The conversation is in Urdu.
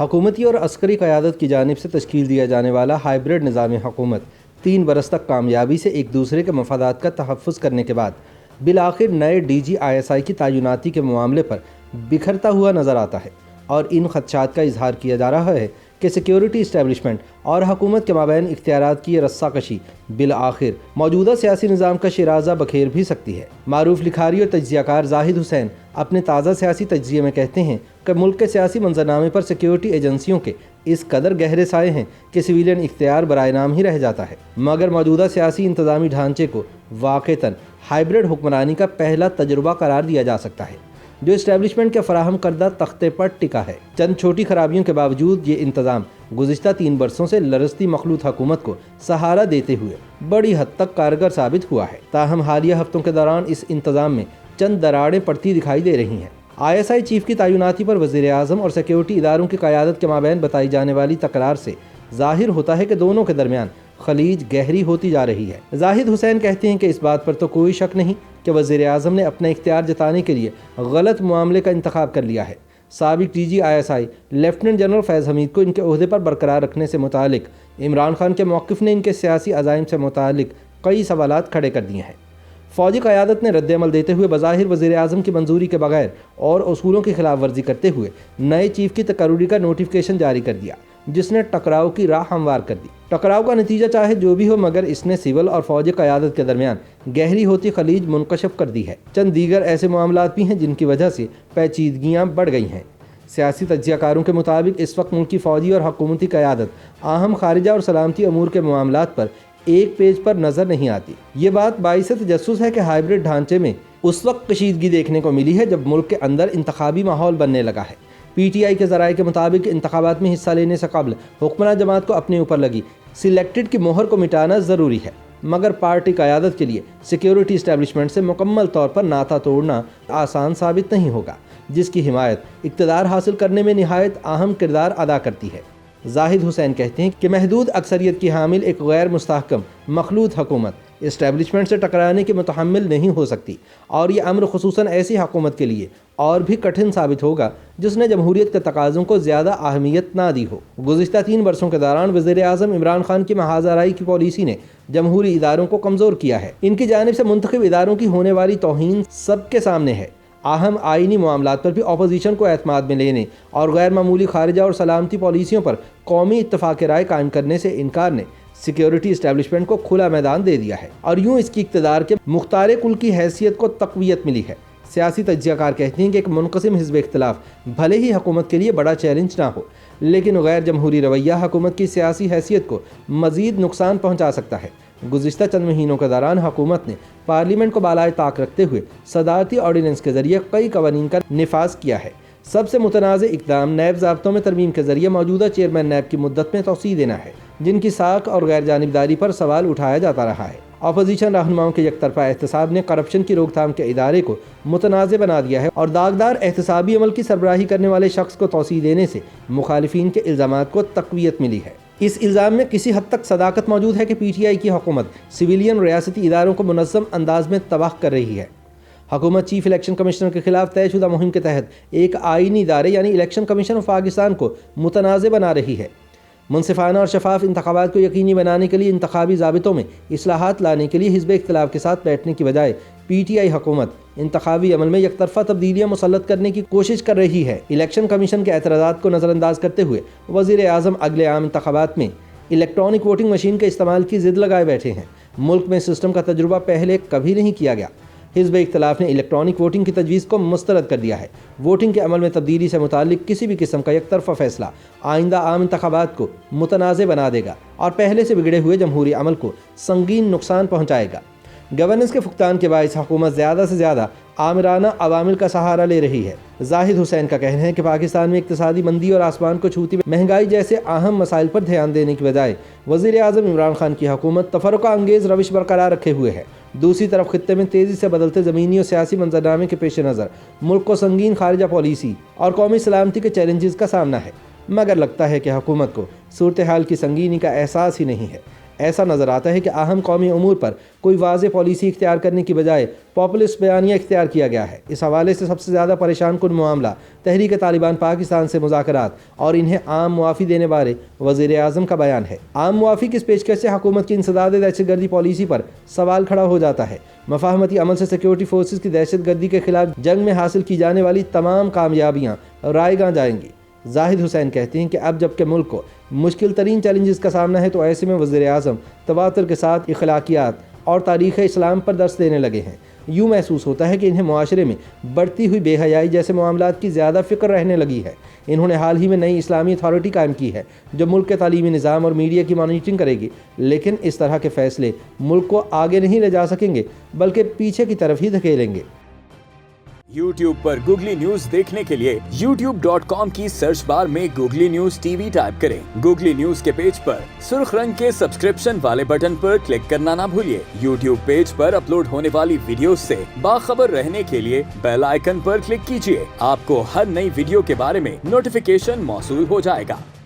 حکومتی اور عسکری قیادت کی جانب سے تشکیل دیا جانے والا ہائبرڈ نظام حکومت 3 برس تک کامیابی سے ایک دوسرے کے مفادات کا تحفظ کرنے کے بعد بالآخر نئے DGISI کی تعیناتی کے معاملے پر بکھرتا ہوا نظر آتا ہے، اور ان خدشات کا اظہار کیا جا رہا ہے کہ سیکیورٹی اسٹیبلشمنٹ اور حکومت کے مابین اختیارات کی یہ رسہ کشی بالآخر موجودہ سیاسی نظام کا شیرازہ بکھیر بھی سکتی ہے۔ معروف لکھاری اور تجزیہ کار زاہد حسین اپنے تازہ سیاسی تجزیے میں کہتے ہیں کہ ملک کے سیاسی منظرنامے پر سیکیورٹی ایجنسیوں کے اس قدر گہرے سائے ہیں کہ سویلین اختیار برائے نام ہی رہ جاتا ہے، مگر موجودہ سیاسی انتظامی ڈھانچے کو واقعتاً ہائبرڈ حکمرانی کا پہلا تجربہ قرار دیا جا سکتا ہے، جو اسٹیبلشمنٹ کے فراہم کردہ تختے پر ٹکا ہے۔ چند چھوٹی خرابیوں کے باوجود یہ انتظام گزشتہ 3 برسوں سے لرزتی مخلوط حکومت کو سہارا دیتے ہوئے بڑی حد تک کارگر ثابت ہوا ہے۔ تاہم حالیہ ہفتوں کے دوران اس انتظام میں چند دراڑیں پڑتی دکھائی دے رہی ہیں۔ ISI چیف کی تعیناتی پر وزیر اعظم اور سیکیورٹی اداروں کی قیادت کے مابین بتائی جانے والی تکرار سے ظاہر ہوتا ہے کہ دونوں کے درمیان خلیج گہری ہوتی جا رہی ہے۔ زاہد حسین کہتے ہیں کہ اس بات پر تو کوئی شک نہیں کہ وزیر اعظم نے اپنا اختیار جتانے کے لیے غلط معاملے کا انتخاب کر لیا ہے۔ سابق DGISI لیفٹیننٹ جنرل فیض حمید کو ان کے عہدے پر برقرار رکھنے سے متعلق عمران خان کے موقف نے ان کے سیاسی عزائم سے متعلق کئی سوالات کھڑے کر دیے ہیں۔ فوجی قیادت نے رد عمل دیتے ہوئے بظاہر وزیر اعظم کی منظوری کے بغیر اور اصولوں کی خلاف ورزی کرتے ہوئے نئے چیف کی تقرری کا نوٹیفکیشن جاری کر دیا، جس نے ٹکراؤ کی راہ ہموار کر دی۔ ٹکراؤ کا نتیجہ چاہے جو بھی ہو، مگر اس نے سول اور فوجی قیادت کے درمیان گہری ہوتی خلیج منکشف کر دی ہے۔ چند دیگر ایسے معاملات بھی ہیں جن کی وجہ سے پیچیدگیاں بڑھ گئی ہیں۔ سیاسی تجزیہ کاروں کے مطابق اس وقت ملک کی فوجی اور حکومتی قیادت اہم خارجہ اور سلامتی امور کے معاملات پر ایک پیج پر نظر نہیں آتی۔ یہ بات باعث تجسس ہے کہ ہائبرڈ ڈھانچے میں اس وقت کشیدگی دیکھنے کو ملی ہے جب ملک کے اندر انتخابی ماحول بننے لگا ہے۔ PTI کے ذرائع کے مطابق انتخابات میں حصہ لینے سے قبل حکمراں جماعت کو اپنے اوپر لگی سلیکٹڈ کی مہر کو مٹانا ضروری ہے، مگر پارٹی قیادت کے لیے سیکیورٹی اسٹیبلشمنٹ سے مکمل طور پر ناتا توڑنا آسان ثابت نہیں ہوگا، جس کی حمایت اقتدار حاصل کرنے میں نہایت اہم کردار ادا کرتی ہے۔ زاہد حسین کہتے ہیں کہ محدود اکثریت کی حامل ایک غیر مستحکم مخلوط حکومت اسٹیبلشمنٹ سے ٹکرانے کے متحمل نہیں ہو سکتی، اور یہ امر خصوصاً ایسی حکومت کے لیے اور بھی کٹھن ثابت ہوگا جس نے جمہوریت کے تقاضوں کو زیادہ اہمیت نہ دی ہو۔ گزشتہ 3 برسوں کے دوران وزیر اعظم عمران خان کی محاذ آرائی کی پالیسی نے جمہوری اداروں کو کمزور کیا ہے۔ ان کی جانب سے منتخب اداروں کی ہونے والی توہین سب کے سامنے ہے۔ اہم آئینی معاملات پر بھی اپوزیشن کو اعتماد میں لینے اور غیر معمولی خارجہ اور سلامتی پالیسیوں پر قومی اتفاق رائے قائم کرنے سے انکار نے سیکیورٹی اسٹیبلشمنٹ کو کھلا میدان دے دیا ہے، اور یوں اس کی اقتدار کے مختار کل کی حیثیت کو تقویت ملی ہے۔ سیاسی تجزیہ کار کہتے ہیں کہ ایک منقسم حزب اختلاف بھلے ہی حکومت کے لیے بڑا چیلنج نہ ہو، لیکن غیر جمہوری رویہ حکومت کی سیاسی حیثیت کو مزید نقصان پہنچا سکتا ہے۔ گزشتہ چند مہینوں کے دوران حکومت نے پارلیمنٹ کو بالائے طاق رکھتے ہوئے صدارتی آرڈیننس کے ذریعے کئی قوانین کا نفاذ کیا ہے۔ سب سے متنازع اقدام نیب ضابطوں میں ترمیم کے ذریعے موجودہ چیئرمین نیب کی مدت میں توسیع دینا ہے، جن کی ساکھ اور غیر جانبداری پر سوال اٹھایا جاتا رہا ہے۔ اپوزیشن رہنماؤں کے یک طرفہ احتساب نے کرپشن کی روک تھام کے ادارے کو متنازع بنا دیا ہے، اور داغدار احتسابی عمل کی سربراہی کرنے والے شخص کو توسیع دینے سے مخالفین کے الزامات کو تقویت ملی ہے۔ اس الزام میں کسی حد تک صداقت موجود ہے کہ PTI کی حکومت سویلین ریاستی اداروں کو منظم انداز میں تباہ کر رہی ہے۔ حکومت چیف الیکشن کمشنر کے خلاف طے شدہ مہم کے تحت ایک آئینی ادارے یعنی الیکشن کمیشن آف پاکستان کو متنازع بنا رہی ہے۔ منصفانہ اور شفاف انتخابات کو یقینی بنانے کے لیے انتخابی ضابطوں میں اصلاحات لانے کے لیے حزب اختلاف کے ساتھ بیٹھنے کی بجائے PTI حکومت انتخابی عمل میں یک طرفہ تبدیلیاں مسلط کرنے کی کوشش کر رہی ہے۔ الیکشن کمیشن کے اعتراضات کو نظر انداز کرتے ہوئے وزیر اعظم اگلے عام انتخابات میں الیکٹرانک ووٹنگ مشین کے استعمال کی ضد لگائے بیٹھے ہیں۔ ملک میں سسٹم کا تجربہ پہلے کبھی نہیں کیا گیا۔ حزب اختلاف نے الیکٹرانک ووٹنگ کی تجویز کو مسترد کر دیا ہے۔ ووٹنگ کے عمل میں تبدیلی سے متعلق کسی بھی قسم کا یک طرفہ فیصلہ آئندہ عام انتخابات کو متنازع بنا دے گا اور پہلے سے بگڑے ہوئے جمہوری عمل کو سنگین نقصان پہنچائے گا۔ گورننس کے فقدان کے باعث حکومت زیادہ سے زیادہ آمرانہ عوامل کا سہارا لے رہی ہے۔ زاہد حسین کا کہنا ہے کہ پاکستان میں اقتصادی مندی اور آسمان کو چھوتی مہنگائی جیسے اہم مسائل پر دھیان دینے کی بجائے وزیر اعظم عمران خان کی حکومت تفرقہ انگیز روش برقرار رکھے ہوئے ہے۔ دوسری طرف خطے میں تیزی سے بدلتے زمینی اور سیاسی منظرنامے کے پیش نظر ملک کو سنگین خارجہ پالیسی اور قومی سلامتی کے چیلنجز کا سامنا ہے، مگر لگتا ہے کہ حکومت کو صورتحال کی سنگینی کا احساس ہی نہیں ہے۔ ایسا نظر آتا ہے کہ اہم قومی امور پر کوئی واضح پالیسی اختیار کرنے کی بجائے پاپولسٹ بیانیہ اختیار کیا گیا ہے۔ اس حوالے سے سب سے زیادہ پریشان کن معاملہ تحریک طالبان پاکستان سے مذاکرات اور انہیں عام معافی دینے والے وزیر اعظم کا بیان ہے۔ عام معافی کی اس پیشکش سے حکومت کی انسداد دہشت گردی پالیسی پر سوال کھڑا ہو جاتا ہے۔ مفاہمتی عمل سے سیکورٹی فورسز کی دہشت گردی کے خلاف جنگ میں حاصل کی جانے والی تمام کامیابیاں رائے گاں جائیں گی۔ زاہد حسین کہتے ہیں کہ اب جب کہ ملک کو مشکل ترین چیلنجز کا سامنا ہے تو ایسے میں وزیر اعظم تواتر کے ساتھ اخلاقیات اور تاریخ اسلام پر درس دینے لگے ہیں۔ یوں محسوس ہوتا ہے کہ انہیں معاشرے میں بڑھتی ہوئی بے حیائی جیسے معاملات کی زیادہ فکر رہنے لگی ہے۔ انہوں نے حال ہی میں نئی اسلامی اتھارٹی قائم کی ہے جو ملک کے تعلیمی نظام اور میڈیا کی مانیٹرنگ کرے گی، لیکن اس طرح کے فیصلے ملک کو آگے نہیں لے جا سکیں گے بلکہ پیچھے کی طرف ہی دھکیلیں گے۔ YouTube پر گوگلی نیوز دیکھنے کے لیے youtube.com کی سرچ بار میں googly news T V type کریں۔ گوگلی نیوز کے پیج پر سرخ رنگ کے سبسکرپشن والے بٹن پر کلک کرنا نہ بھولیے۔ YouTube پیج پر اپلوڈ ہونے والی ویڈیوز سے باخبر رہنے کے لیے بیل آئیکن پر کلک کیجیے۔ آپ کو ہر نئی ویڈیو کے بارے میں نوٹیفیکیشن موصول ہو جائے گا۔